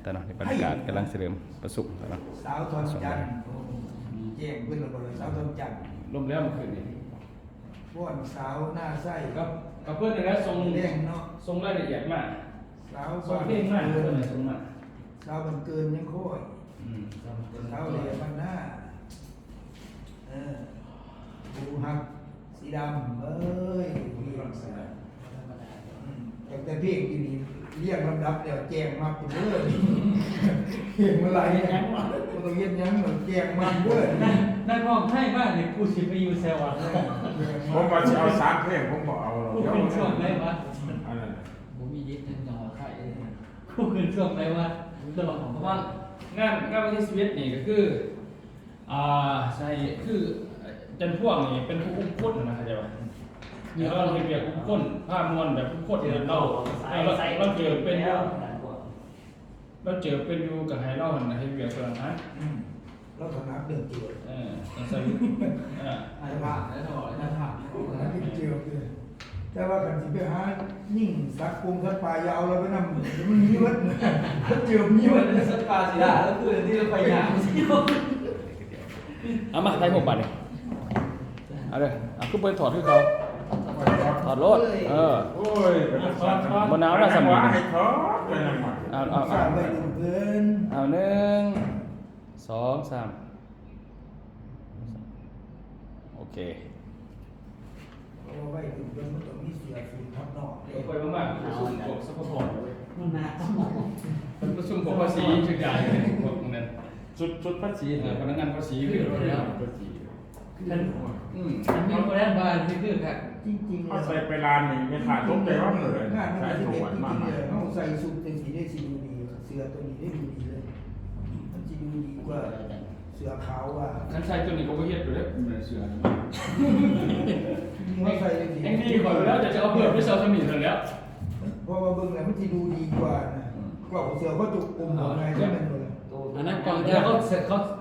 ตอนนี้บรรยากาศกำลังเสริมประสุตอนนี้สาวทอนจันทร์แจ้งเพื่อนเราบอกเลยสาวทอนจันทร์ ลมแล้วเมื่อคืนนี้ บ้วนสาวหน้าไส้ กับเพื่อนนี่นะทรง เลี้ยงเนาะ ทรงรายละเอียดมาก สาว ทรงเพลงมากเพื่อนเลยทรงมาก สาวมันเกินยังโค่อยสาวเหลี่ยมันหน้าบูฮักสีดำเอ้ยแต่เพียงที่นี่เรียกลำดับเดี๋ยวแจ้งมาเป็นเรื่องเพียงเมื่อไรยังมันต้องเย็นยังเหมือนแจ้งมาด้วย นักร้องให้บ้านเนี่ยกูสิไปอยู่เซลล์เลย ผมมาจะเอาสามเพลงผมบอกเอา กูขึ้นช่วงไหนวะ อันนั้น ผมมีดิสทั้งจังหวัดไทยกูขึ้นช่วงไหนวะตลอดของ เพราะ บ้า ว่างานวันที่11นี่ก็คือใช่คือจันพ่วงนี่เป็นผู้อุ้มคนนะครับเจ้าแล้วเราเรียกอุ้มคนผ้ามวลแบบอุ้มคนเดินเราเจอเป็นเราเจอเป็นอยู่กับไฮเราหันให้เวียคนนั้น เราถนัดเรื่องเกี่ยว ต้องใส่ไอ้บ้าแล้วถอดแล้วถอดแล้วกินเจียวคือแต่ว่ากันสิไปหายิ่งสักกุมสักปลายาวเราไปนำมันมีวัดเจียวมีวัด สัตว์ป่าสีดาแล้วคือที่เราไปยามสิ เอามาไทย6 บาทเลยเอาเลยคือเปิดถอดที่เขาถอดรถโอ้ยบนน้ำน่าสำคัญ ให้เขาเป็นยังไง สามใบหนึ่งเพื่อน เอา1 2 3โอเค เอาใบหนึ่งเพื่อนมันต้องมีเสียฝุ่นทับนอก ไปมากๆประชุมของสปอร์ต มันหนาสมอง เป็นประชุมของภาษีชุดใหญ่พวกนั้น ชุดภาษี พนักงานภาษีคือเราเนี่ย ภาษี มันมีคนแรกบ้านที่คือแบบ จริงๆ เขาใส่ไปร้านนี้ไม่ขาดทุกใจว่าเหนื่อย งานมัน ใช้ จะ ถู เป็น ก จริ มาก งๆเลยเขาใส่สุดเป็นสีได้สีดูดีเสื้อตัวนี้ได้ดูดีเลยมันจะดูดีกว่าเสื้อขาวอ่ะ ท่านชายตัวนี้ก็ไม่เห็นอยู่แล้วเหมือนเสือ เขาใส่ได้ดี เอ็งดีกว่าแล้วจะเอาเพื่อนไปเซาสมิธแล้ว เพราะว่าเบิ่งแล้วมันจะดูดีกว่านะกว่าเสื้อเขาจุกกลุ่มของไงใช่ไหมเลย อันนั้นกอง แล้ว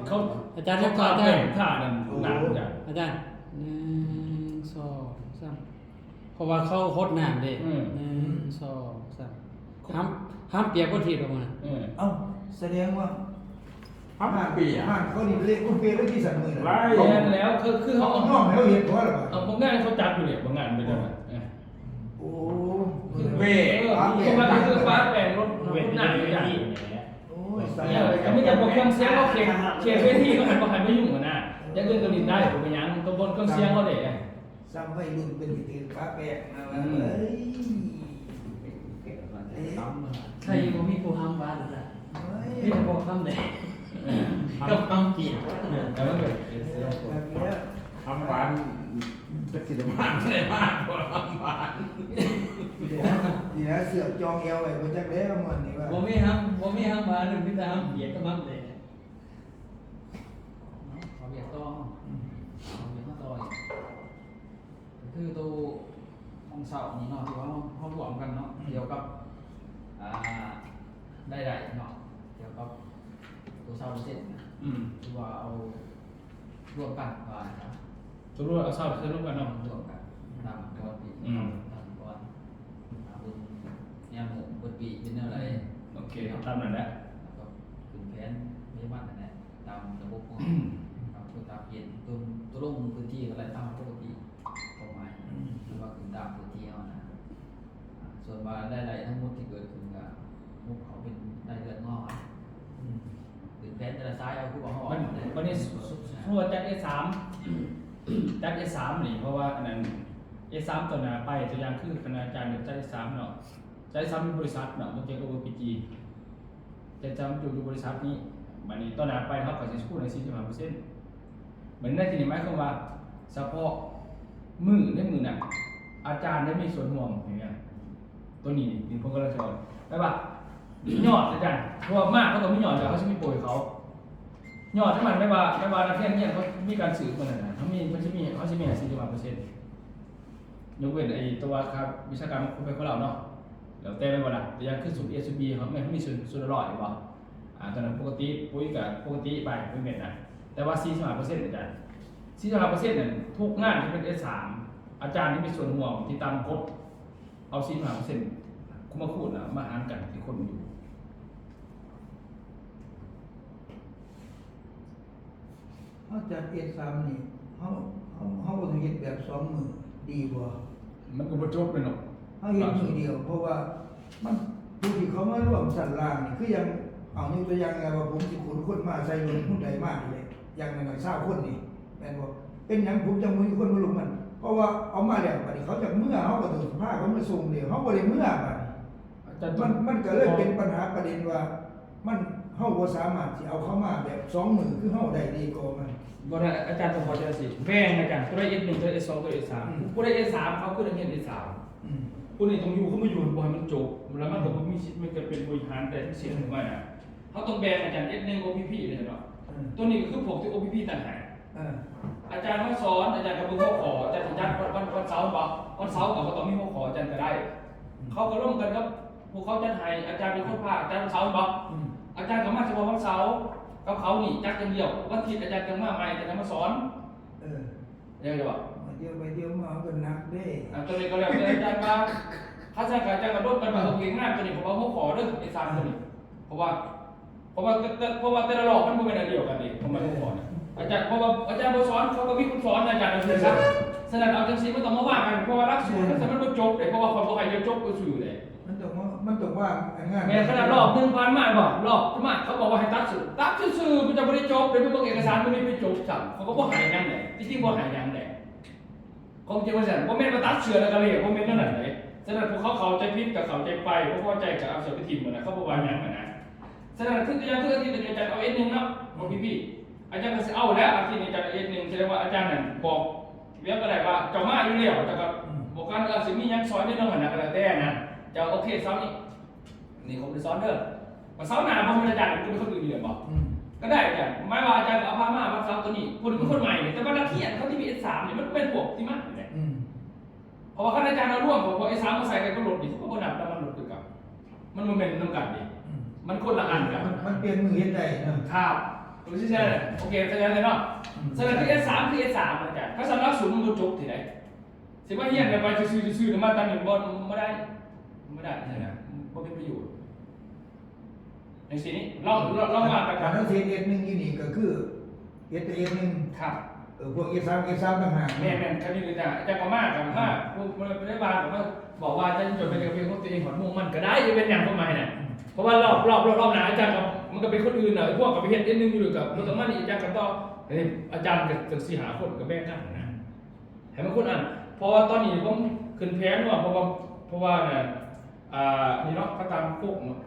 เขาอาจารย์นักก ท่า อง แข่งท่านั้นหนักจ้ะ อาจารย์1 2 3เพราะว่าเขาโคตรน้ำเด้1 2 3ห้ามเปียกก็ทีลงมา เอ้าแสดงว่า ห้าปีอ่ะ ห่านเขานี่เละอุ้มเปียแล้วที่สั่นมือ ไล่ เขาแล้วคือ เขา เขา เอาน้องให้เขาเห็นเพราะอะไร เอาบางงานเขาจัดอยู่เนี่ยบางงานเป็นยังไง โอ้ เว่ เขามาคือฟ้าแปลงรถหนักอย่าง โอ้ยใส่ ก็ไม่จะบอกเครื่องเสียงเขาเขียนเวทีก็หันมาหันไม่ยุ่งกันนะยังเงินก็ลินได้ผมเป็นยังตัวบนเครื่องเสียงเขาเด็ก ซ้ำไว้รุ่นเป็นตีนฟ้าแปะนะเอ้ย ใครบ่มีผู้ห้ามบ้านล่ะนี่จะบอกคำใดกับคำเกียรติ แต่ว่าเกิด แบบนี้ ทำหวานจะกินมากเลยมากกว่าทำหวาน ดีนะเสือกจองเอวไว้บนจักรแล้วมันนี่ว่า บ่มีห้ามบ้านมีแต่ห้ามเกียรติกับห้ามใดเขาเรียกต่อเขาเรียกต่อคือตัวห้องเช่านี่เนาะที่ว่าห้องรวมกันเนาะเกี่ยวกับได้เนาะเกี่ยวกับตัวเช่าเสร็จคือว่าเอารวมกันว่าครับ ตัวรู้เอาเศร้าเส้นรูปกันเนาะ รวมกันตามปกติตามก่อนบุญเนี่ยหมู่บุญปีเป็นอะไร โอเคตามนั้นแหละ แล้วก็ถึงแผนไม่มั่นนั่นแหละตามระบบของตามเย็นตัวลงพื้นที่อะไรตามปกติกฎหมายหรือว่าคือตามพื้นที่เอานะส่วนว่าได้ทั้งหมดที่เกิดขึ้นกับมุกเขาเป็นได้เลือดงอกหรือแผนแต่ละซ้ายเอาคือบอกเขาออก วันนี้ทั่วจัด S3 จัด S3 นี่เพราะว่าอันนั้น S3 ตัวหน้าไปตัวอย่างคือคณาจารย์จัด S3 เนาะจัด S3 มีบริษัทเนาะมันเกี่ยวกับ OPG จัด S3 อยู่บริษัทนี้บัดนี้ตัวหน้าไปเฮาก็สิกู้ใน 45%เหมือนในที่นี้หมายความว่าเฉพาะมือน่ะอาจารย์ได้มีส่วนร่วมอย่างเงี้ยตัวนี้นี่ผมก็เลยสอนได้ป่ะยอดอาจารย์เพราะว่ามากเขาต้องมียอดแล้วเขาจะมีโปรยเขายอดที่มันไม่ว่านักเรียนเนี่ยเขามีการสืบมันนะเขาจะมี40%ยกเว้นไอ้ตัวครับวิชาการคุณไปของเราเนาะแล้วแต่ไม่ว่าล่ะแต่ยังคือสูตร ASB เขาไม่มีส่วนอร่อยบ่ตอนนั้นปกติปุ๋ยกับปกติไปเป็นเม็ดนะแต่ว่า 45% อาจารย์ 45% นั่นทุกงานที่เป็น S3 อาจารย์ที่มีส่วนร่วมที่ตามกฎเอา 45% คุณมาพูดนะมาหารกันที่คนอยู่ เขาจัดS3นี่เขาบ่ต้องเฮ็ดแบบ2มื้อดีบ่ มันก็บ่จบเลยเนาะ เขาเฮ็ดมื้อเดียวเพราะว่ามันผู้ที่เขามาร่วมสั่นล่างนี่คือยังเอายกตัวอย่างไงว่าผมสิขนคนมาใส่รถหุ้นใดมานี่แหละอย่างน้อยๆ20คนนี่แม่นบ่เป็นหยังผมจังมีคนมาลงมันเพราะว่าเอามาแล้วบัดนี้เขาจะเมื่อเขาก็ต้องพาเขามาส่งเดียวเขาบ่ได้เมื่อบัดนี้ อาจารย์ มันก็เลยเป็นปัญหาประเด็นว่ามันเฮาบ่สามารถสิเอาเข้ามาแบบ2มื้อคือเฮาได้ดีกว่ามัน บ่ได้อาจารย์ต้องขอใจสิแบ่งอาจารย์ตัวได้ S1 ตัวได้ S2 ตัวได้ S3 ผู้ได้ S3 เขาคือนักเรียน S3 อืม ผู้นี้ต้องอยู่เขามาอยู่บ่ให้มันจบแล้วมันก็บ่มีสิทธิ์มันจะเป็นบริหารแต่ที่เสียถึงว่าน่ะเขาต้องแบ่งอาจารย์ S1 OPP เลยเนาะตัวนี้ก็คือพวกที่ OPP ต่างหาก อาจารย์มาสอนอาจารย์ก็เบิ่งหัวข้ออาจารย์จัดวันเสาร์บ่วันเสาร์ก็ต้องมีหัวข้ออาจารย์ก็ได้ เขาก็ร่วมกันกับพวกเขาจัดให้อาจารย์เป็นคนพาอาจารย์วันเสาร์บ่อาจารย์ก็มาเฉพาะวันเสาร์กับเขานี่จัดกันเดียววันอาทิตย์อาจารย์ก็มาใหม่อาจารย์มาสอน เออ เรียกได้ว่า เดี๋ยวมาก็หนักเด้ ตัวนี้ก็แล้วแต่อาจารย์มาถ้าอาจารย์กับอาจารย์ก็ร่วมกันมาเอาเองงานตัวนี้ผมเอาหัวข้อเด้อไอ้3ตัวนี้เพราะว่าแต่ละรอบมันบ่เป็นอันเดียวกันนี่ผมมาหัวข้อเนี่ยอาจารย์เพราะว่าอาจารย์บ่สอนเขาก็มีคนสอนอาจารย์เอาซื่อซะฉะนั้นเอาจังซี่มันต้องมาว่ากันเพราะว่าหลักสูตรมันบ่จบเลยเพราะว่าคนบ่ให้จะจบก็ซื่อเลย มันต้องว่าอันงาน แม้ขนาดรอบ1,000มาบ่รอบมาเขาบอกว่าให้ตัดซื่อมันจะบ่ได้จบเลยไปเบิ่งเอกสารมันไม่จบซ้ํเขาก็บ่ให้หยังแหละที่จริงบ่ให้หยังแหละคงจะว่าซั่นบ่แม่นมาตัดเสือแล้วก็เลยบ่แม่นนั่นน่ะเลยฉะนั้นพวกเขาเข้าใจผิดกับเข้าใจไปบ่เข้าใจกับเอาเสือไปทิ่มมันน่ะเขาบ่ว่าหยังนะฉะนั้นคือตัวอย่างคืออาทิตย์อาจารย์เอา S1 เนาะบ่พี่อาจารย์ก็สิเอาแล้วอาทิตย์นี้อาจารย์ S1 แสดงว่าอาจารย์นั่นบอกเรียกก็ได้ว่าเจ้ามาอยู่แล้วแต่ก็บอกกันสิมีหยังสอนนิดนึงหั่นน่ะก็แล้วแต่นะจะโอเคเสาร์นี้นี่ผมจะสอนเด้อว่าเสาร์หน้าบ่มีอาจารย์เป็นคนอื่นเรียนบ่ก็ได้อาจารย์หมายว่าอาจารย์เอาพามาวันเสาร์ตัวนี้คนเป็นคนใหม่เนี่ยแต่ว่านักเรียนเขาที่มี S3 เนี่ยมันเป็นพวกที่มาเนี่ยเพราะว่าคณาจารย์เราร่วมพอ S3 มาใส่กันก็ลดดิเขาก็บ่นับแล้วมันลดคือกับมันบ่แม่นนำกันดิมันคนละอันกัน มันเปลี่ยนมือเฮ็ดได้เนาะ ครับรู้ใช่ไหมโอเคแสดงเลยเนาะแสดงที่ S3 คือ S3 อาจารย์ถ้าสำนักศูนย์มันบ่จบที่ไหนสิว่าเฮียนไปซื่อๆมาตามหนึ่งบ่ได้ใช่ไหมบ่เป็นประโยชน์ในสิ่งนี้ลองมากัน การเฮ็ด S1 อยู่นี่ก็คือเฮ็ดแต่ S1 ครับ พวก S3 ต่างหาก แม่คันนี้เลยจ้ะอาจารย์ก็มาพวกมันได้บาก็มาบอกว่าจะจดเป็นกระเพียงของตัวเองของมุ่งมันก็ได้จะเป็นอย่างประมาณน่ะเพราะว่ารอบหน้าอาจารย์กับมันก็เป็นคนอื่นน่ะพวกกับไปเฮ็ดนิดนึงอยู่กับมันต้องมานี่อาจารย์ก็ต้องอาจารย์กับสิหาคนกับแม่กันนะให้มันคนอ่านเพราะว่าตอนนี้ผมขึ้นแผนว่าเพราะว่าน่ะนี่เนาะก็ตามพวกเนาะ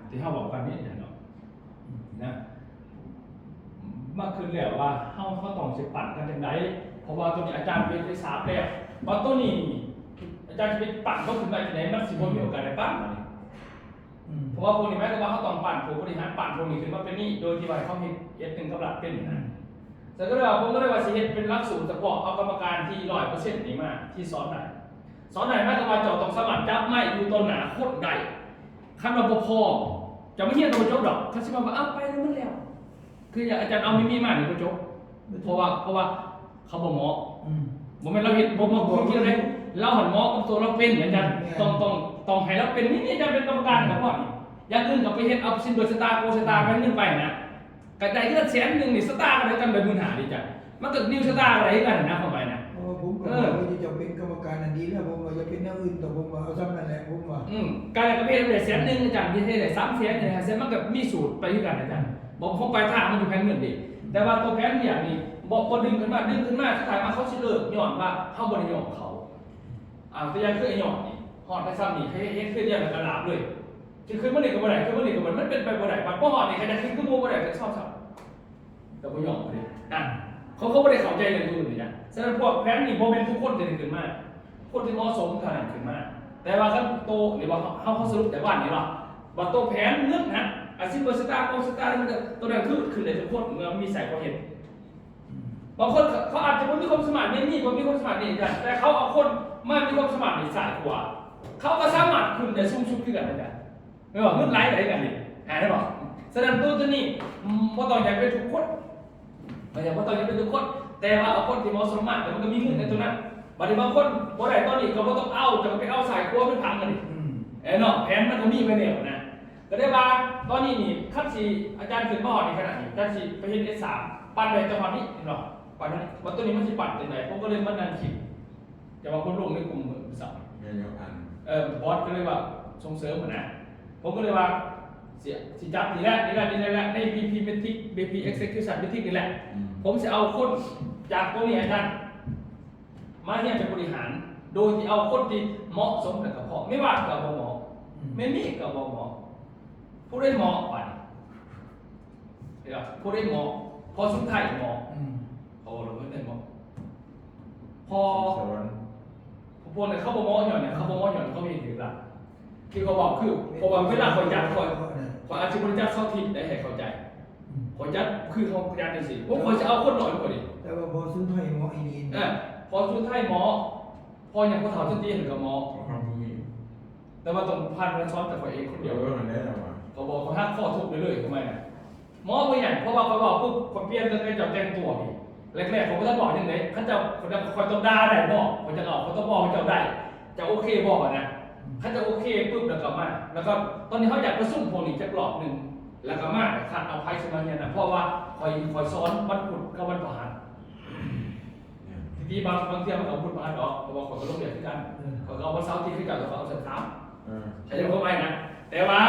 ที่เฮาบอกกันนี่เนาะนะมาขึ้นแล้วว่าเฮาต้องสิปั่นกันจังไดเพราะว่าตัวนี้อาจารย์เป็นได้ทราบแล้วว่าตัวนี้อาจารย์จะไปปั่นเขาขึ้นมาจังไดมันสิบ่มีโอกาสได้ปั่นเพราะว่าคนนี้แม้ว่าเขาต้องปั่นผู้บริหารปั่นคนนี้ขึ้นมาเป็นนี่โดยที่ว่าเขาเฮ็ดS1กับหลักเป็นนะแต่ก็เลยว่าผมก็เลยว่าสิเฮ็ดเป็นหลักสูตรเฉพาะเอากรรมการที่ 100% นี่มาที่สอนได้หมายความว่าเจ้าต้องสมัครจับไม้อยู่ต้นหน้าโคตรได้คันว่าบ่พอจะไม่เฮียนตัวจบดอกเขาสิมาว่าเอาไปแล้วมันแล้วคืออย่างอาจารย์เอามีมานี่บ่จบเพราะว่าเขาบ่เหมาะบ่แม่นเราเฮ็ดบ่เหมาะบ่คิดอะไรเราหันเหมาะกับตัวเราเป็นอาจารย์ต้องให้เราเป็นนี่อาจารย์เป็นกรรมการกับว่านี่อย่างอื่นก็ไปเฮ็ดเอาสินเบอร์สตาร์โกสตาร์ไปเงินไปนะก็ได้เงินแสนนึงนี่สตาร์ก็ได้กันไป15,000ดิจ้ะมันก็นิวสตาร์อะไรกันนะเข้าไปนะ ผมก็บอกว่าจะเป็นกรรมการอันดีแล้วผมว่าจะเป็นแนวอื่นแต่ผมว่าเอาซ้ำนั่นแหละผมว่า การกระเพียนได้แสนนึงอาจารย์ที่ให้ได้3แสนเนี่ยแสนมันก็มีสูตรไปคือกันอาจารย์บอกผมไปทางมันอยู่แพงเงินดิแต่ว่าตัวแพงอย่างนี้บอกดึงขึ้นมาสุดท้ายมาเขาสิเลิกย้อนว่าเฮาบ่ได้ย้อนเขาตัวอย่างคือไอ้ย้อนนี่ฮอดไปซ้ำนี่ให้เฮ็ดคือเดียวกันลาบเลยคือมันนี่ก็บ่ได้คือมันนี่ก็มันเป็นไปบ่ได้บัดบ่ฮอดนี่ก็จะคือหมู่บ่ได้ก็ชอบแต่บ่ย้อนเลยเขาบ่ได้เข้าใจเรื่องอื่นนี่จ้ะฉะนั้นพวกแพนนี่บ่แม่นทุกคนจะได้ขึ้นมาคนที่เหมาะสมเท่านั้นขึ้นมาแต่ว่าครับโตนี่ว่าเฮาสรุปแต่ว่านี่ว่าว่าโตแผนเงินนะอาชีพสตาร์โกสตาร์มันจะตัวนั้นคือขึ้นได้ทุกคนเมื่อมีสายความเห็นบางคนเขาอาจจะบ่มีความสามารถนี่บ่มีความสามารถนี่จ้ะแต่เขาเอาคนมามีความสามารถนี่สายกว่าเขาก็สามารถขึ้นได้สูงสุดคือกันนะจ๊ะไม่ว่าเงินหลายได้กันนี่ได้บ่ฉะนั้นตัวนี้บ่ต้องอยากเป็นทุกคนบ่ต้องอยากเป็นทุกคนแต่ว่าเอาคนที่เหมาะสมมากแต่มันก็มีเงินในตัวนั้นบัดนี้บางคนบ่ได้ตอนนี้ก็บ่ต้องเอาจะไปเอาสายครัวเป็นพังกันนี่เนาะแผนมันก็มีไว้แล้วนะก็ได้ว่าตอนนี้นี่คันสิอาจารย์ขึ้นบ่ฮอดนี่ขนาดนี้อาจารย์สิไปเฮ็ด S3 ปั่นในจังหวะนี้เนาะปั่นนี้ว่าตัวนี้มันสิปั่นจังไหนผมก็เลยมานั่งคิดจะว่าคนลงในกลุ่มสับ เงี้ยอัน บอสก็เลยว่าส่งเสริมเหมือนนะผมก็เลยว่าเสียสิจับนี่แหละใน BP Metric BP Execution Metric นี่แหละผมจะเอาคนจากตัวนี้อาจารย์มาเนี่ยเป็นบริหารโดยที่เอาคนที่เหมาะสมกับพอไม่ว่ากับหมอไม่มีกับหมอผู้ได้หมอไปเดี๋ยวผู้ได้หมอพอสุดท้ายหมอพอเราไม่ได้หมอพอพวกเนี่ยเขาบอกหมอหย่อนเนี่ยเขาบอกหมอหย่อนเขามีถึงหลักที่เขาบอกคือพอวันเวลาคอยจัดคอยอาชีพบริจาคเข้าทิศได้ให้เข้าใจคอยจัดคือเขาจัดในสิผมคอยจะเอาคนหน่อยกว่านี้ แต่ว่าพอซื้อให้หมอไอ้นี่ พอสุดท้ายหมอพออย่างพอเฒ่าจนตีเห็นกับหมอ ความรู้มี แต่ว่าต้องพันมาซ้อนแต่คอยเองคน เดี๋ เดี ย ยว ว มันได้หรอวะ เขาบอกเขาหักข้อทุกไปเลยทำไมน่ะหมอไม่อย่างเพราะว่าเขาบอกปุ๊บคนเปลี่ยนจะไปจับแจ้งตัวพี่แรกๆผมก็ต้องบอกยังไงเขาจะคอยต้องด่าได้บอกเขาจะออกเขาต้องบอกเขาจะได้จะโอเคบอกนะเขาจะโอเคปุ๊บแล้วก็มาแล้วก็ตอนนี้เขาอยากประสุ่มพวกนี้จะกรอบหนึ่งแล้วก็มาขาดเอาไพ่สมาเนี่ยนะเพราะว่าคอยซ้อนวันพุธกับวันพฤหัสทีบางเที่ยวมันเอาพุธพฤหัสออกเพราะว่าเขาก็ต้องเรียนด้วยกันเขาก็เอาวันเสาร์ที่ขึ้นกันแล้วเขาเอาเสาร์เท้าใช่ไหมเขาไปนะแต่ว่า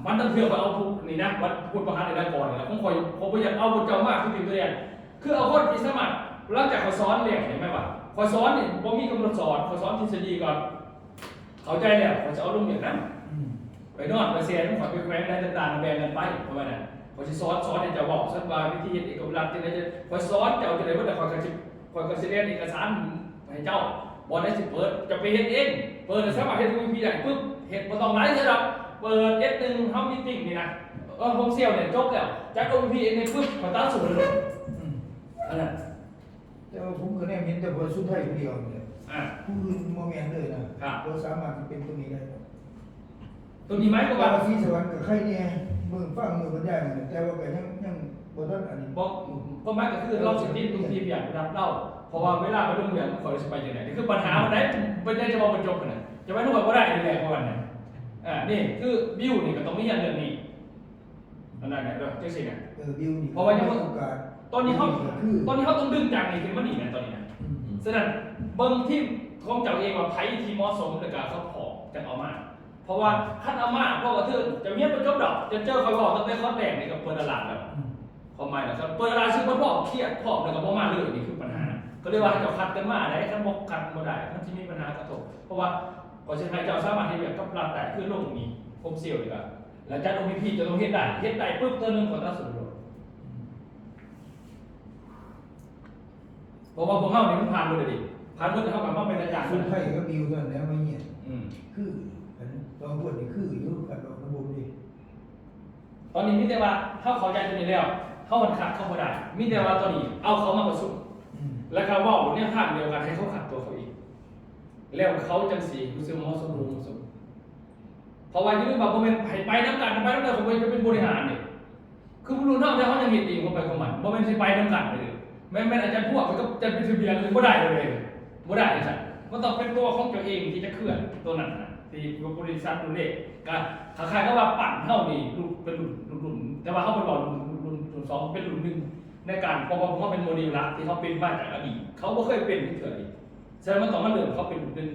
มันต้องเที่ยวเขาเอาพุธนี่นะวันพุธพฤหัสในด้านก่อนนะผมอยากเอาบุญเจ้ามากที่ติดตัวเองคือเอาคนที่สมัครหลังจากเขาซ้อนเรียนเห็นไหมว่าพอซ้อนนี่ผมมีกำหนดสอนพอซ้อนทฤษฎีก่อนเข้าใจแล้วเขาจะเอาลงอย่างนั้นไปนอนไปเสียต้องขอไปแขวนได้ต่างๆแบ่งกันไปเพราะว่านั้นพอจะซ้อนเนี่ยจะบอกสักว่าวิธีเอกลักษณ์ที่ไหนจะพอซ้อนจะเอาจะไหนว่าแต่คอยกระเสียนเอกสารให้เจ้าบอลได้สิเปิดจะไปเฮ็ดเองเปิดสมัครเฮ็ดวีได้ปุ๊บเฮ็ดมาต้องไหนใช่หรอเปิดS1เฮามีติ้งนี่นะโฮมเซลเนี่ยจบแล้วจาก OVP เองในปุ๊บขอตั้งสูตรเลยอันนั้น แต่ว่าผมก็แน่เห็นแต่พอสุดท้ายคนเดียวเนี่ยผู้อื่นโมเมนต์เลยนะเราสามารถเป็นตัวนี้ได้ ตัวนี้ไหมก็ ว่า ว่า สีสวรรค์กับใครเนี่ยมือฟังมือบรรยายเหมือนแต่ว่าก็ยังบทนั้นอันนี้ บอกก็ไม่ก็คือเราสิติดตรงที่อย่างรับเล่าเพราะว่าเวลาไปโรงเรียนขอจะไปยังไงนี่คือปัญหาวันไหนเป็นยังจะมาบรรจบกันนะจะไม่รู้ว่าได้ในแหล่งวันนั้นนี่คือบิวนี่ก็ต้องมีอย่างเรื่องนี้อันนั้นนะเรื่องเจ๊สิเนี่ย บิวนี่ เพราะว่ายังไม่ โอกาส ตอนนี้เขาต้องดึงจากนี่ขึ้นมาหนีนะตอนนี้นะฉะนั้นเบิ้งที่ของเจ้าเองว่าไพ่ที่เหมาะสมในการเขาพอจะเอามาเพราะว่าขั้นเอามาเพราะว่าเธอจะเมียเป็นจบดอกจะเจอคอยบอกตั้งแต่ข้อแรกนี่กับเปิดตลาดแล้วความหมายนะครับเปิดตลาดซื้อมาบอกเครียดพร้อมแล้วก็บ่มาเลยนี่คือปัญหาก็เรียกว่าให้เจ้าคัดกันมาได้ถ้าบอกคัดบ่ได้มันจะมีปัญหากระทบเพราะว่าก่อนจะให้เจ้าสามารถที่แบบกับรัฐแต่คือลงนี้คมเซียวดีกว่าแล้วจัด OPP จะต้องเฮ็ดได้ปุ๊บเติมเงินขอตั้งสุดเลยเพราะว่าพวกเขาเนี่ยมันผ่านหมดเลยดิผ่านหมดเท่ากับว่าเป็นอาจารย์ สุดท้ายก็บิวเท่านั้นแล้วไม่เนี่ย อืม คือลองพูดนี่คืออยู่กับระบบดิ ตอนนี้มีแต่ว่าเข้าใจตรงนี้แล้วเข้ามันขัดเข้าบ่ได้มีแต่ว่าตอนนี้เอาเขามาประชุมแล้วเขาบอกเนี่ยภาพเดียวกันให้เขาขัดตัวเขาอีกแล้วเขาจังสีรู้สึกเหมาะสมเพราะว่าอย่าลืมว่าผมเป็นไปน้ำกันผมเป็นบริหารเนี่ยคือผู้รู้เท่าเนี่ยเขาจะเห็นเองเขาไปของมันผมเป็นไปน้ำกันเลยแม่อาจารย์พวกมันก็จะเป็นทะเบียนเลยบ่ได้เลยบ่ได้ใช่มันต้องเป็นตัวของตัวเองที่จะเคลื่อนตัวนั้นนะที่บริษัทดูเลขการขายก็ว่าปั่นเท่านี้เป็นรุ่นแต่ว่าเขาเป็นรุ่นสองเป็นรุ่นหนึ่งในการเพราะว่าเขาเป็นโมเดลลักที่เขาเป็นมาจากอดีตเขาไม่เคยเป็นที่เกิดแสดงว่าต่อมาเดิมเขาเป็นรุ่นหนึ่ง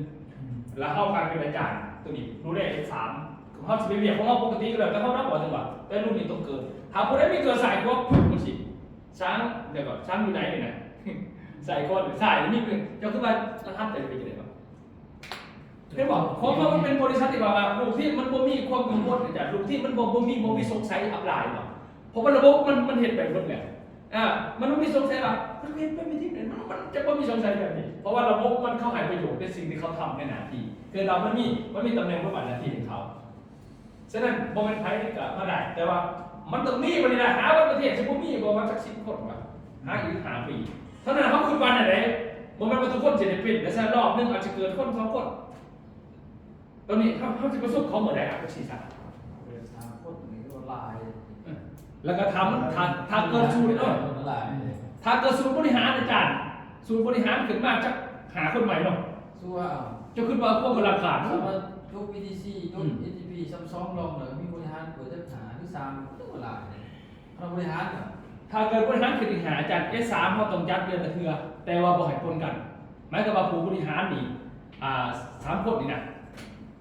แล้วเข้าการเป็นอาจารย์ตัวนี้ดูเลข3เขาจะไปเรียกของเขาปกติก็เลยแต่เขารับบอกจังหวะแต่รุ่นนี้ต้องเกิดถ้าคนได้มีเกิดสายก็พึ่งมันสิช้างเดี๋ยวก่อนช้างอยู่ไหนเนี่ยนะใส่ก้อนใส่นี่เป็นเจ้าขึ้นมาท่านจะเป็นยังไงบ้างเห็นบอกเพราะว่ามันเป็นบริษัทที่ว่าลูกที่มันบ่มีความกังวลจากลูกที่มันบ่มีสงสัยอัพไลน์หรอกเพราะว่าระบบมันเห็นแบบนั้นแหละมันไม่มีสงสัยว่ามันเห็นไปไม่ที่ไหนมันจะบ่มีสงสัยแบบนี้เพราะว่าระบบมันเข้าหาประโยชน์ในสิ่งที่เขาทำในหน้าที่คือเรามันมีตำแหน่งบทบาทหน้าที่ของเขาฉะนั้นบ่เป็นไผที่ก็มาได้แต่ว่ามันต้องมีวันนี้นะหาวันประเทศจะบ่มีบ่ว่าสัก10 คนว่าหาอีก5 ปีเท่านั้นเขาคือวันอะไรบ่แม่นว่าทุกคนจะได้เป็นแต่รอบนึงอาจจะเกิดคน2 คนตอนนี้เขาจะประสบเขาเหมือนได้ครับศีรษะ 3 คนนี่ก็ลาย แล้วก็ทำถ้าเกิดสูตรถ้าเกิดสูตรบริหารอาจารย์สูตรบริหารขึ้นมาจะหาคนใหม่เนาะ สู้ว่า จะขึ้นมาพวกกำลังขาด สมมติยก BTC ยก ATP ซ้ำซ้อนลองเลยมีบริหารเปิดจะหาที่3ต้องลายเราบริหารถ้า ถ้าเกิดบริหารคือหาอาจารย์ S3 เขาต้องจัดเดือนละเทื่อแต่ว่าบ่ให้ปนกันหมายความว่าผู้บริหารนี่3 คนนี่นะ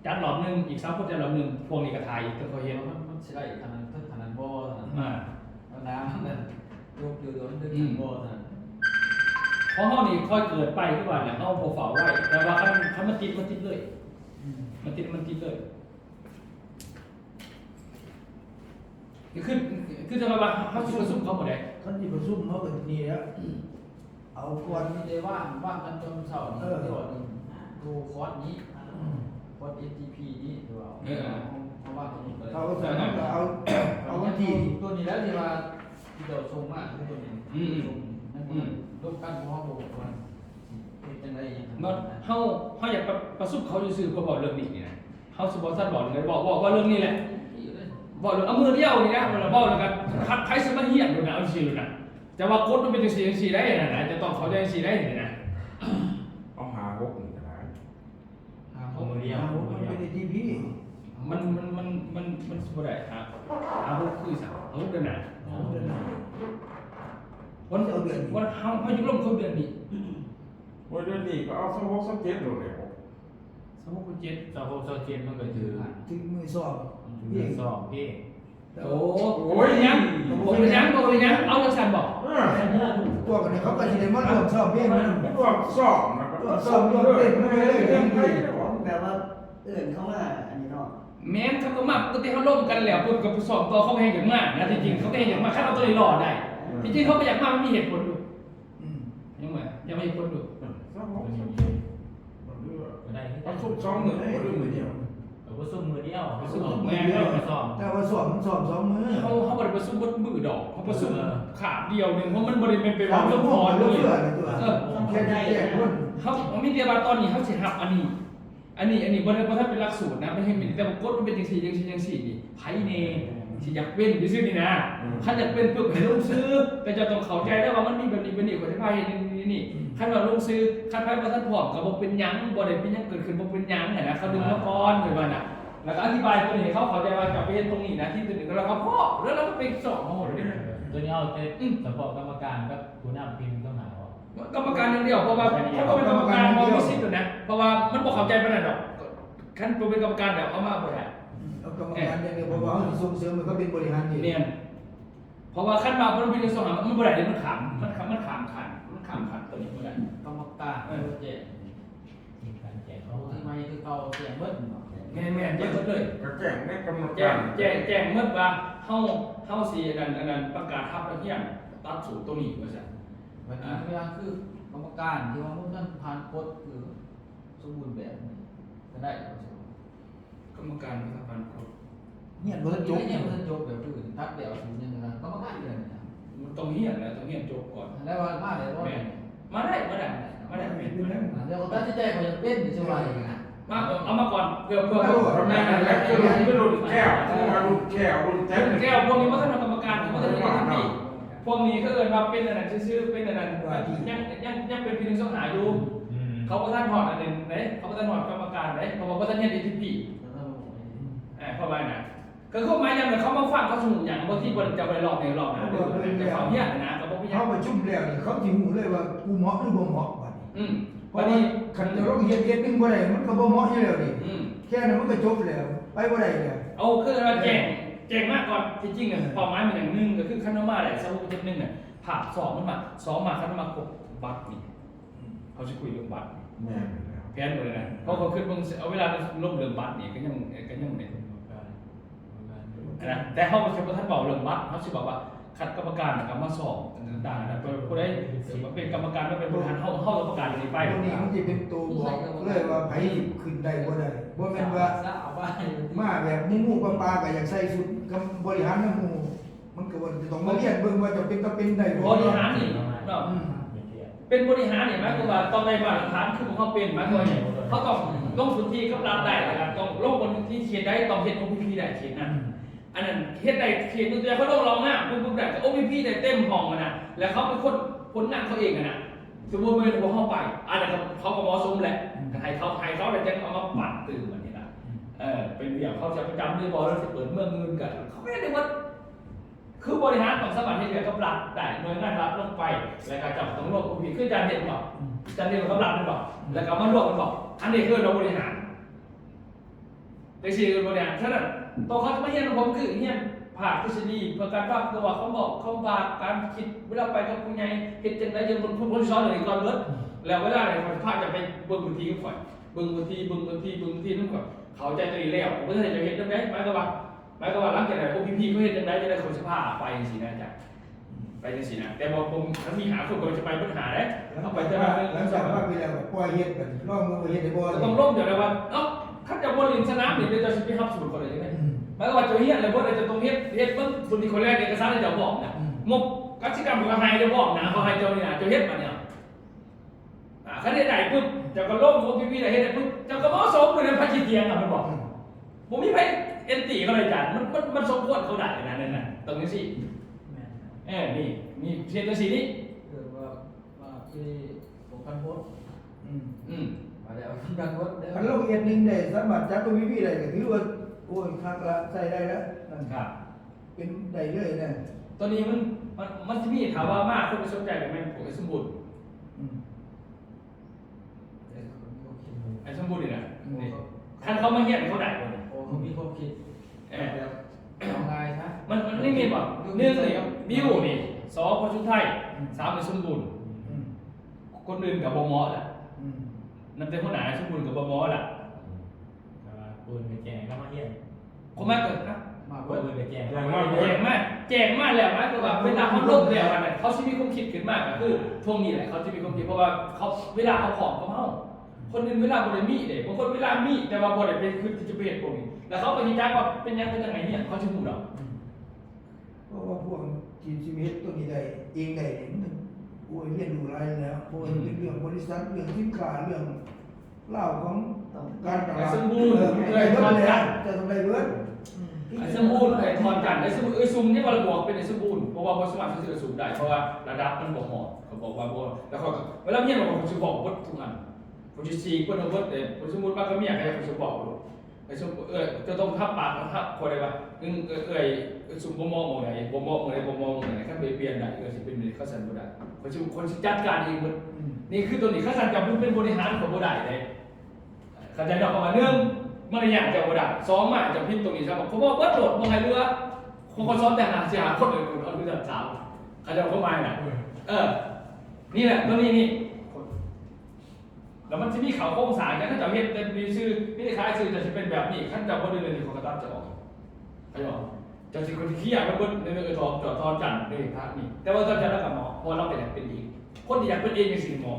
จัดรอบนึงอีก3 คนจัดรอบนึงพวกนี้ก็ถ่ายอีกก็เขาเห็น มันใช่ได้ขนาดบ่ขนาดน้ำนั่นยกเดือดดึงบ่ขนาด เพราะเฮานี่ค่อยเกิดไปคือว่าเนี่ยเฮาบ่เฝ้าไว้แต่ว่าคันมันติดเลยมันติดเลยคือจะว่าเฮาสิประชุมเขาบ่ได้ ท่านที่ประชุมเขาก็นี่แล้วเอาค วัน น นี้ได้ว่างกันจนเช้านี่ที่ว่าดูคอร์สนี้คอร์ส SGP นี้ดูเอาเพราะว่าตรงนี้เลย เขาก็สั่งก็เอาวันที่ ตัวนี้แล้วที่ว่าที่เราส่งมาคือตัวนี้นั่นคือรูปการพ่อบอกว่าเป็นจังได๋ยัง เนาะเฮาอยากประชุมเขาซื่อๆเพื่อบอกเรื่องนี้นี่นะเฮาสิบ่ซั่นบอกเลยบอกว่าเรื่องนี้แหละบอกเรื่องเอามือเดียวนี่นะเราบอกแล้วกันคัดใครสิมาเฮียนดูนะเอาซื่อๆนะจะว่ากฎมันเป็นจังซี่ได้นะจะต้องเข้าใจจังซี่ได้นี่นะ เอาหาพวกนี้ก็ได้ เอามือเดียว มันเป็นทีพี มันบ่ได้ครับเอาพวกคือสั่งเอาเดือนหน้าวันเฮาอยู่ร่วมเขาเดือนนี้ วันเดือนนี้ก็เอา26 27โดดแล้ว 26 26 27มันก็คือ ถึงมือสอบ เดือน2พี่ โอ้ยยังเอาจังซั่นบอก พวกนี้เขาก็สิได้มารวมสอบเพียงนั้น รวมสอบนะก็สอบรวมเต็มเลยเต็มเลย แบบว่าเข้ามาอันนี้เนาะ แม้นเขาก็มาปกติเขาล่มกันแล้วปุ๊บกับสอบต่อเขาแห่งอย่างมากนะจริงๆเขาก็แห่งอย่างมากถ้าเราตัวนี้หล่อได้จริงๆเขาไปอยากมากมันมีเหตุผลอยู่ยังไงยังไม่เหตุผลอยู่ ก็ได้ เอาชุบ2 มื้อบ่ลืมมื้อเดียว ก็ซุ่มมือเดียวซุ่ม แม่ ไปซ้อม แต่ว่าสอบมันสอบ2 มื้อ เขาบริประสุมบดมือดอกเขาประสุมขาเดียวหนึ่งเพราะมันบริเป็นไป เรา วาง เรื่ เรื่ อ อง ง พ พ อ ร เรื่ ด้ อ วย งตัวแค่ได้แก้คน เขามีเดียบาตอนนี้เขาเสียหับอันนี้บริษัทเป็นหลักสูตรนะไม่ให้มีแต่กฎมันเป็นจังสี่นี่ไพ่เน่ที่อยากเป็นที่ซื้อนี่นะถ้าอยากเป็นเพื่อให้ลงซื้อแต่จะต้องเข้าใจได้ว่ามันมีแบบนี้เป็นอีกคนที่ไพ่นี่ขั้นเราลงซื้อขั้นไพ่ประทัดพร้อมกับบอกเป็นยังบ่ได้เป็นยังเกิดขึ้นบอกเป็นยังนะเขาดึงมาก่อนเหมือนกันนะแล้วก็อธิบายตัวนี้เขาเข้าใจว่าจะไปเห็นตรงนี้นะที่ตัวนี้แล้วก็พ่อแล้วเราก็ไปสอบมาหมดเลย ตัวนี้เอาแต่เฉพาะกรรมการกับผู้นำทีมต้องหาว่าก รรมการอย่างเดียวเพราะว่าเขาเป็นกรรมการมองไม่สิ้นเลยนะเพราะว่ามันบอกเข้าใจไปนั่นหรอกขั้นเป็นกรรมการเดี๋ยวเอามาบ่ได้ เอากรรมการอย่างเดียวเพราะว่าเขาส่งเสริมมันก็เป็นบริหารดี เนี่ยเพราะว่าขั้นมาเพราะมันเป็นสองมันบ่ได้เลยมันขำขันตัวนี้บ่ได้ กรรมการเจ๊ ทีมการแจก เอา เขา ที่ไม่คือเขาเสียงเบิ้ล แม่แจ้งหมดเลย ก็แจ้งในกำหนด แจ้ กาง ร แจ้งหมดว่าเฮาสิอันนั้นประกาศทับแล้วเฮียนตัดสูตรตัวนี้ว่าซั่น วันนี้เวลาคือกรรมการที่ว่ามุ่งมั่นผ่านกฎคือสมบูรณ์แบบก็ได้ กรรมการสถาบันกฎ เนี่ยรถ จ จุ บ ก เนี่ยมันจบแบบอื่นทัดเดี่ยวถึงยังไงกรรมการเลยนะ มันต้องเฮียนแล้วต้องเฮียนจบก่อน แล้วว่ามาเลยว่า มาได้แม่น เดี๋ยวตัดสินใจเขาจะเป็นใช่ไหม มาเอามาก่อนเพื่อ ทำไมนั่นแหละคือรุ่นแก้วรุ่นแก้วรุ่นแท้ แก้วพวกนี้มันต้องกรรมการมันต้องเป็นที่พวกนี้เขาเอิ้นว่าเป็นอันนั้นชื่อเป็นอันนั้นยังเป็นพี่นึงสงหาอยู่เขาก็ท่านหอดอันนึงเด้เขาก็ท่านหอดกรรมการเด้เพราะว่าท่านเฮ็ด ATP เข้าไปนะก็เข้ามาอย่างเขามาฟังเขาสมุนอย่างบางทีจะไปหลอกในหลอกนะแต่เขาเฮี้ยนะก็บอกพี่ยั เขา ง ประชุมแล้วนี่เขาสิหูเลยว่ากูเหมาะหรือบ่เหมาะบัดนี้ เพ วั ราะ น ว่า นี้ คันจะลงเฮ็ดนึงบ่ได้มันก็บ่เหมาะอยู่แล้วนี่แค่นั้นมันก็จบแล้วไปบ่ได้แล้ว เอาคือว่าแจ้งมากก่อนที่จริงอ่ะเป้าหมายมันอย่างนึงก็คือขั้นมาได้สมุนจุดนึงอ่ะภาพ2มันมา2มาขั้นมาครบบัตรนี่เขาจะคุยเรื่องบัตร แม่แล้ว แพนเลยนะเพราะเขาขึ้นเอาเวลาลงเรื่องบัตรนี่ก็ยังเนี่ยนะแต่เขาจะท่านบอกเรื่องบัตรเขาจะบอกว่าคัดกรรมการกับมาสอบต่างๆนะผู้ใดเป็นกรรมการไม่เป็นผู้บริหารเข้าประกาศอย่างนี้ไป ตรงนี้มันสิเป็นตัวบอกเลยว่าไผขึ้นได้บ่ได้บ่แม่นว่า เอาไป มาแบบหมู่ๆปลาๆก็อยากใส่ชุดกับบริหารนำหมู่มันก็บ่จะต้องมาเรียนเบิ่งว่าจะเป็นได้บ่ บริหารนี่เนาะเป็นบริหารนี่หมายความว่าต้องได้มาตรฐานคือเขาเป็นหมายความว่าเขาต้องลงพื้นที่กับรับได้นะครับต้องลงบนที่เขียนได้ต้องเห็น OPP ได้เขียนนะอันนั้นเฮ็ดได้เขียนตัวเขาลงเราหน้าปุ๊บได้แต่ OPP ได้เต็มห้องนะแล้วเขาเป็นคนผลงานเขาเองนะสมมติเป็นหัวเข้าไปอันนั้นเขาก็เหมาะสมแหละให้เขาแต่จะเอามาปั่นตื่นแบบนี้นะเป็นอย่างเขาจะประจำเลยบอกเราจะเปิดเมืองเงินกันเขาไม่ได้ว่าคือ บริหารของสมัครที่เหลือกับรัฐได้หน่วยงานรัฐลงไปแล้วก็จับต้องรวบผิดคือจานเด็ดบอกจานเด็ดกับรัฐเป็นบอกแล้วก็มารวบกันบอกอันนี้คือเราบริหารในสิ่งที่บริหารฉะนั้นตัวเขาจะไม่เฮียนผมคือเฮียนผ่าทฤษฎีเพื่อการวางตัวเขาบอกเขาบากการคิดเวลาไปกับผู้ใหญ่เห็นจังไรยังบนผู้สอนเลยก่อนเบิดแล้วเวลาไหนคนพาจะไปเบิ่งบนทีก็ฝ่ายเบิ่งบนทีนั่นก่อนเขาใจตัวเองแล้วผมก็จะเห็นจังไรหมายความว่าหลังจากนั้นOPPเขาเห็นจังไรจะได้คนสภาไปสินะจ๊ะไปจังสินะแต่บอกผมถ้ามีหาคนก็จะไปปัญหาได้ หลัง เอา จาก ไป ว่า จะ หลังจากว่าไปแล้วก็ปล่อยเฮ็ดกันรอบมือเฮ็ดได้บ่ ต้องร่มเดี๋ยวนะว่าข้าจะบอลลินสนามนี่เป็นจะไปฮับสมุดคนเลยใช่ไหมหมายความว่าจะเฮียอะไรพวกเราจะต้องเฮ็ดเพิ่มคนที่คนแรกเอกสารจะบอกนะงบกิจกรรมของไฮจะบอกนะเขาไฮเจ้านี่นะจะเฮ็ดมาเนี่ยขั้นใดปุ๊บจะก็ร่มพวกพี่ๆอะไรเฮ็ดได้ปุ๊บจะก็มอสมเลยนะพัชเทียงอ่ะมันบอกผมมีไปเอ็นตีก็เลยจัดมันสมควรเขาได้นะนั่นน่ะตรงนี้สิ แม่น นี่เทียนตัวสีนี้ เกิดว่าที่ผมกันโพส มาแล้วกันโพสเด้ อันเราเฮ็ดนึงได้สามารถจัดตัวพี่ได้ก็ถือว่าโอ้ยคักละใส่ได้แล้วนั่น ครับ เป็นได้เลยนะ ตัวนี้มันจะมีถามว่ามากคนไปสนใจกับมันผมไอ้สมบูรณ์ไอ้สมบูรณ์นี่นะนี่ท่านเขามาเฮียนเขาได้คนนี้ โอ้เขามีความคิดแบบเอาไงซะ มันไม่มีแบบเนื่องเลยบิวนี่สองคนชุดไทยสามเป็นสมบูรณ์คนอื่นกับบมอแหละนั่นเป็นคนไหนสมบูรณ์กับบมอแหละ ปืนไปแจงก็มาเฮียน คนแม่เกิดนะ มา ปื เบิ่ง นไปแจง แจกมากแล้วนะคือแบบเวลาเขาลบแล้วกันเขาจะมีความคิดขึ้นมากก็คือพวกนี้แหละเขาจะมีความคิดเพราะว่าเขาเวลาเขาผอมเขาเมาคนอื่นเวลาบริมีเด็กบางคนเวลามีแต่ว่าบริเป็นคือจะเป็นพวกนี้แล้วเขาไปยิงจ้าว่าเป็นยังไงเนี่ยเขาจะพูดหรอ เพราะว่าพวกทีมชีวิตตัวนี้ได้เองได้มันโอ้ยเรียนรู้อะไรแล้วเพราะว่าเป็นเรื่องบริษัทเรื่องสินค้าเรื่องเล่าของการตลาดได้เบิดแล้วจะต้องได้เบิด ไอ้สมบูรณ์ไอ้ทอนกันไอ้สมไอ้ซุมนี่วันบวกเป็นไอ้สมบูรณ์เพราะว่าบริษัทซื้อสูงได้เพราะว่าระดับมันบอกหอดเขาบอกว่าแล้วเขาเวลาเมียบอกผมจะบอกวัดทุกอันผมจะซีคนเอาวัดแต่ผมสมมติว่าก็เมียใครผมจะบอกลูกไอ้สมจะต้องทับปากทับคนอะไรวะซุมบ่มองไหนบ่มองไหนขั้นไปเปลี่ยนได้ก็สิเป็นข้าสันบ่ได้คนจัดการเองหมดนี่คือตัวนี้ข้าสันจับเป็นบริหารของบ่ได้เลยเข้าใจดอกประมาณนึงมันอยากจะบ่ได้สองมาจะพิมพ์ตรงนี้ซะบอกเขาบอกว่าโดดบ่ให้เรือคงเขาซ้อนแต่หาสิหาคนอื่นเอาเรื่องสาวเขาจะเข้ามาน่ะนี่แหละตัวนี้นี่แล้วมันจะมีเขาโครงสร้างกันถ้าจะเฮ็ดเป็นมีชื่อมีคล้ายชื่อจะเป็นแบบนี้ขั้นจะบ่ได้เลยของกระตับจะออกเข้าใจบ่จะสิคนที่ขี้อยากมันเบิ่ในทองจอดทอนจันในพระนี่แต่ว่าตอนจะแล้วกับหมอเพราะเราเป็นอยากเป็นเองคนที่อยากเป็นเองในสิ่งหมอ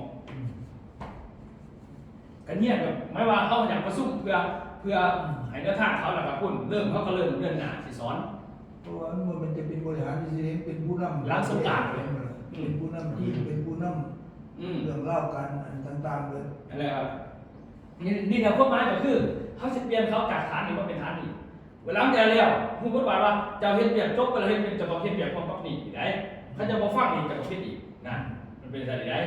กันเนี่ยแบบไม่ว่าเขาอยากประสุมเพื่อให้แนวทางเขาแหละครับคุณเริ่มเขาก็เริ่มเดินหน้าสิสอน เพราะว่ามันจะเป็นบริหารที่สิเป็นผู้นำ หลังสงกรานต์เลย เป็นผู้นำทีมเป็นผู้นำเรื่องเล่ากันต่างๆเลย อะไรครับนี่แนวความหมายก็คือเขาจะเปลี่ยนเขาจากฐานนี้มาเป็นฐานนี้เวลาจะแล้วผู้พูดว่าจะเฮ็ดเบียดจบไปแล้วเฮ็ดจะต้องเฮ็ดเบียดพร้อมกับนี่ได้เขาจะมาฟังนี่จะต้องเฮ็ดอีกนะมันเป็นอะไรได้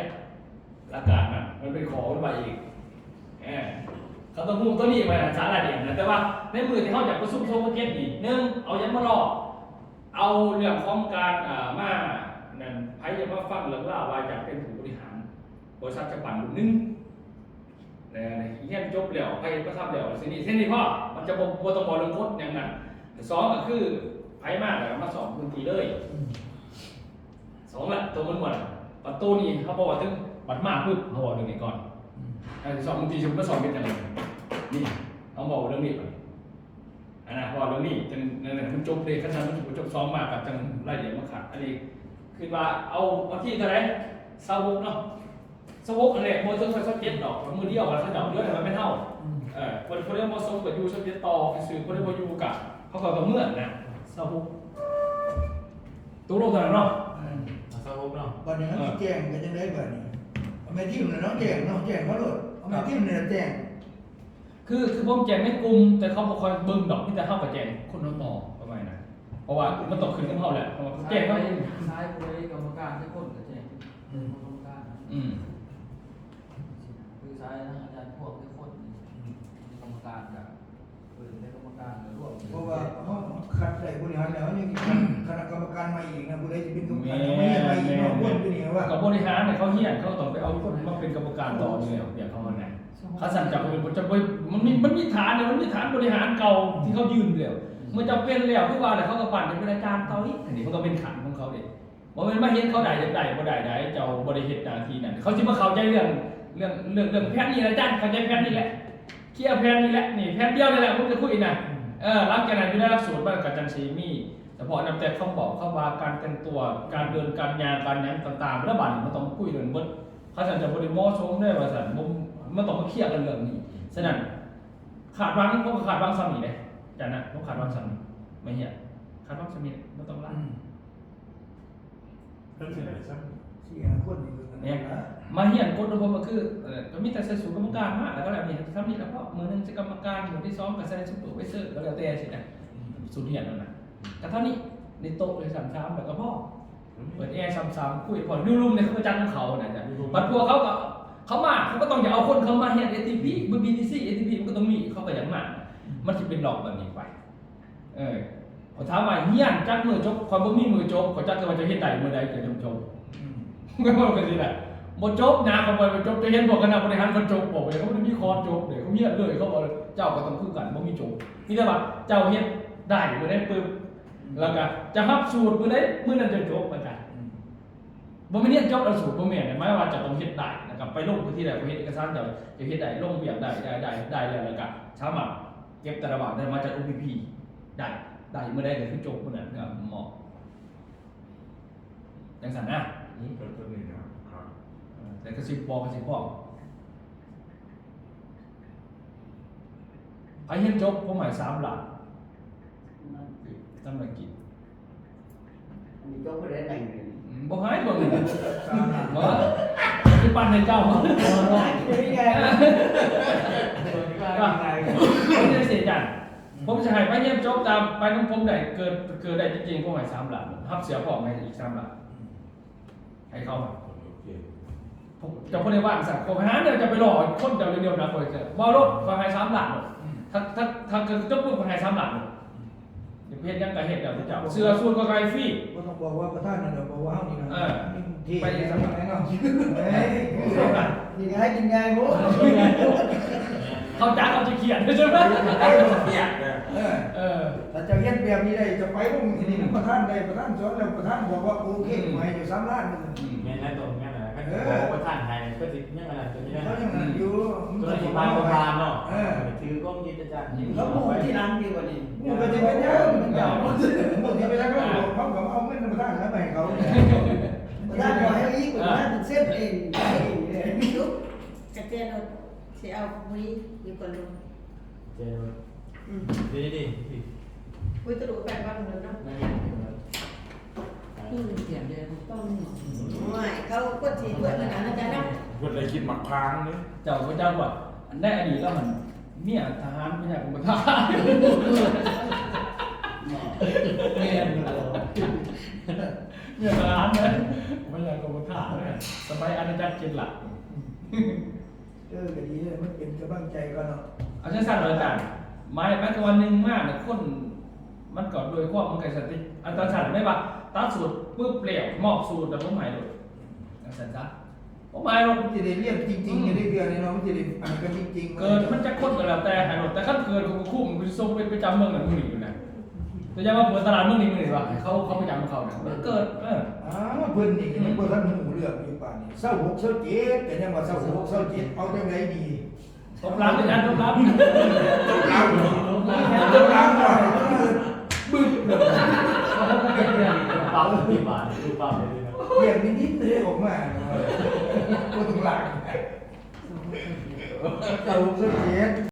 หลักการมันเป็นขอขึ้นมาอีกเขาต้องพูดตัวนี้ไปสาระเดียวนะแต่ว่าในมือที่เขาอยากประชุมโซเชียลนี่หนึ่งเอายังมารอเอาเรื่องของการมานั่นไพ่จะมาฟังเรื่องเล่าว่าจะเป็นผู้บริหารบริษัทจะปั่นนึงเงี้ยจบแล้วไพ่ก็ทำแล้วสินี่เส้นนี้พ่อมันจะบ่ต้องบอกเรื่องโคตรอย่างนั้นสองก็คือไพ่มากแล้วมาสอนพื้นที่เลยสองละตัวมันหมดประตูนี้เขาบอกว่าถึงบัดมากปุ๊บเขาบอกเรื่องนี้ก่อนสองบางทีฉันก็สอนเป็นยังไงนี่เขาบอกเรื่องนี้ก่อนพอเรื่องนี้จังนั่นมันจบเลยขั้นตอนมันจบซ้อมมากับจังรายละเอียดมาขัดอันนี้คือว่าเอาที่เท่าไหร่สาวกเนาะสาวกอะไรโมเตอร์ไฟฟ้าเจ็ตดอกมือเดียวอะไรเขาดอกเยอะแต่มันไม่เท่าคนเรียกโมโซกับยูชอบเจ็ตต่อสื่อคนเรียกว่ายูกับเขาก็เมื่อนะสาวกตัวโลกเท่านั้นเนาะ สรุปเนาะ วันนี้เขาแจ้งกันยังไงบ้างนี่เอาไม่ทิ่มเลยน้องแจ้งเขาโหลดเอาไม่ทิ่มเลยแจ้ง คือผมแจงไม่กลุ่มแต่เขาบอกคอยเบิ่งดอกที่จะเข้ากับแจงคนน้องหมอประมาณนั้นเพราะว่ามันตกขึ้นกับเขาแหละเพราะว่าแจงก็ ซ้ายไปกรรมการที่คนกับแจ้งกรรมการคือซ้ายอาจารย์พวกที่คนกรรมการกับเป็นกรรมการร่วม เพราะว่าเขาคัดใส่บริหารแล้วยังคณะกรรมการ มาอีกนะผู้ใดจะเป็นกรรมการไม่เห็นมาอีกเนาะคนตัวนี้ว่า กับบริหารเนี่ยเขาเฮียนเขาต้องไปเอาคนมาเป็นกรรมการต่อเลยเดี๋ยวเขามาไหนเขาสั่งจับเป็นจะไปมันมีฐานเนี่ยมันมีฐานบริหารเก่าที่เขายืนเดียวเมื่อจะเป็นแล้วทุกวันเนี่ยเขาก็ปั่นจะเป็นอาจารย์ต่ออีกอันนี้มันก็เป็นขันของเขาเด็กว่ามันมาเห็นเขาได้จะได้บ่ได้เจ้าบริเหตุหน้าที่นั่นเขาจะมาเข้าใจเรื่องแพทย์นี่อาจารย์เข้าใจแพทย์นี่แหละเคลียร์แพทย์นี่แหละนี่แพทย์เดียวนี่แหละผมจะคุยนะหลังจากนั้นอยู่ในหลักสูตรบ้านกับจันทร์ซีมีเฉพาะนำแต่เขาบอกเขาว่าการแต่งตัวการเดินการยางการยั้งต่างๆแล้วบัดนี้มันต้องคุยเรื่องบดเขาสั่งจะบริโภคชมได้ว่าสั่นมันต้องมาเคลียร์กันเรื่องนี้ฉะนั้นขาดวางเขาก็ขาดวางซ้ำนี่เลยจันนะเขาขาดวางซ้ำนี่ไม่เหี้ยขาดวางซ้ำนี่ไม่ต้องละ นั่นสิไหนซ้ เสียคนนี่คือ เนี่ยมาเหี้ยนกฎของผมก็คือก็มีแต่ใส่สูตรกรรมการมาแล้วก็แล้วนี่ซ้ำนี่แล้วก็มือหนึงจะกรรมการมือที่สองก็ใส่สูตรไวเซอร์ก็แล้วแต่สินะสูตรเหี้ยนนั่นนะแต่เท่านี้ในโต๊ะเลยซ้ำๆแล้วก็พ่อ ำ เปิดแอร์ซ้ำๆคุยพอดูรุมในเขาประจันของเขาเนี่ยจ้ะบัดพวกเขาก็เขามาเขาก็ต้องอย่าเอาคนเขามาเฮ็ด ATP มือ BTC ATP มันก็ต้องมีเขาก็อย่างมามันจะเป็นหลอกแบบนี้ไปเขาถามว่าเฮียนจักมือจบความบ่มีมือจบเขาจักว่าจะเฮ็ดได้มื้อใดจะจบก็บอกกันสิแหละบ่จบนะเขาบ่จบจะเห็นพวกคณะบริหารเขาจบบอกเลยเขาบ่ได้มีคอร์สจบเด้เขาเฮียนเลยเขาบอกเจ้าก็ต้องคือกันบ่มีจบมีแต่ว่าเจ้าเฮ็ดได้มื้อใดปึ๊บแล้วก็จะรับสูตรมื้อใดมื้อนั้นจะจบอาจารย์ บ่แม่นเรียนจบหลักสูตรบ่แม่นหมายว่าจะต้องเฮ็ดได้นะครับไปลงพื้นที่ใดไปเฮ็ดเอกสารจะเฮ็ดได้ลงเวียกได้แล้วก็สามารถเก็บแต่ละบาทได้มาจาก OPP ได้เมื่อใดก็คือจบมื้อนั้นก็เหมาะจังซั่นนะ เป็นตัวนี้นะครับ แต่ก็สิบอกไปเฮ็ดจบผมหมาย3ล้านตำรวจกิน อันนี้ก็ไม่ได้แต่งเลย บ่หายบ่เงินบ่สิปันให้เจ้าบ่ นี่ไง ผมจะเสียจันผมจะให้ไปเยี่ยมจบตามไปน้องผมได้เกิดได้จริงๆผมให้3ล้านรับเสียพ่อให้อีก3ล้านให้เขา โอเค ผมจะคนในบ้านสั่งผมหาเดี๋ยวจะไปหลอกคนเดียวนะคนจะบ่รถฟังให้3ล้านถ้าเกิดจะพูดฟังให้3ล้านอย่าเพี้ยนยังกะเฮ็ดเดี๋ยวจะเสื้อสูทก็ไกลฟรี ก็ต้องบอกว่าประธานนั่นบอกว่าเฮานี่นะที่ ไป ไป ส ส มั มั ค ค ร ร เนาะ เนาะเฮ้ย นี่ไงกินไงโว้ เขาจ้าเขาจะเขียนใช่ไหม เกียดเลย ถ้าจะเฮ็ดแบบนี้ได้จะไปพวกนี้นี่ประธานได้ประธานสอนแล้วประธานบอกว่าโอเคหมายอยู่3ล้านนึง แม่นั่นตรงนั้นแหละก็บอกว่าท่านไทยก็ติดยังไงตัวนี้ เขายังนั่นอยู่ ตัวนี้บางประมาณเนาะถือกล้องยืนจัด แล้วหมูที่ร้านดีกว่านี้ มันก็จะเป็นยังมันยาวมันจะเป็นยังเขาก็เอาเงินประธานแล้วไปให้เขา ร้านบอกให้อีกร้านถึงเส้นเองไม่รู้ กระเจนเอาเสียเอาคุยอยู่ก่อนลุง เจอดีดี คุยตะลุไปบ้างเลยเนาะ เปลี่ยนเดือนต้น ไม่เขาก็ถีบเพื่อนขนาดนั้นจ้ะนะ เพื่อนเลยคิดหมักค้างนี่ เจ้าพระเจ้าว่าในอดีตแล้วมันเมียทหารไม่ใช่ผมประธานเมียทหารเนี่ยไม่ใช่ผมประธานเนี่ยสมัยอาจารย์เจนหลัก ก็ดีเลยมันเป็นกำลังใจกันเนาะ อาจารย์สั่งเลยอาจารย์หมายถึงวันหนึ่งมากเนี่ยคนมันก่อนโดยความมันไก่สติอาจารย์สั่งไม่ปะตัดสูตรปุ๊บเปลี่ยวมอบสูตรแต่ผมหมายเลยอาจารย์สั่งผมหมายเรา มันจะได้เรียกจริงๆจะได้เดือนนี่เนาะมันจะได้อ่านกันจริงๆ เกิดมันจะค้นกันแล้วแต่หายหมดแต่ขั้นเกิดกูคุ้มกูจะส่งไปประจำเมืองหนึ่งมือหนึ่งอยู่นะแต่ยังว่าเปิดตลาดเมืองนี้มือหนึ่งวะเขาประจำของเขาเนี่ยมันเกิดเพิ่นนี่ยังบ่ทันหูเรื่องอยู่ป่านนี้26 27แต่ยังว่า26 27เอาจังได๋ดี ตบล้างอาจารย์ตบล้าง ตบล้างก่อนบึ้มเลย ปั๊มที่บ้านดูปั๊มเลยนะ เรียกนิดๆเลยออกมาบ่ต้องล้าง26 27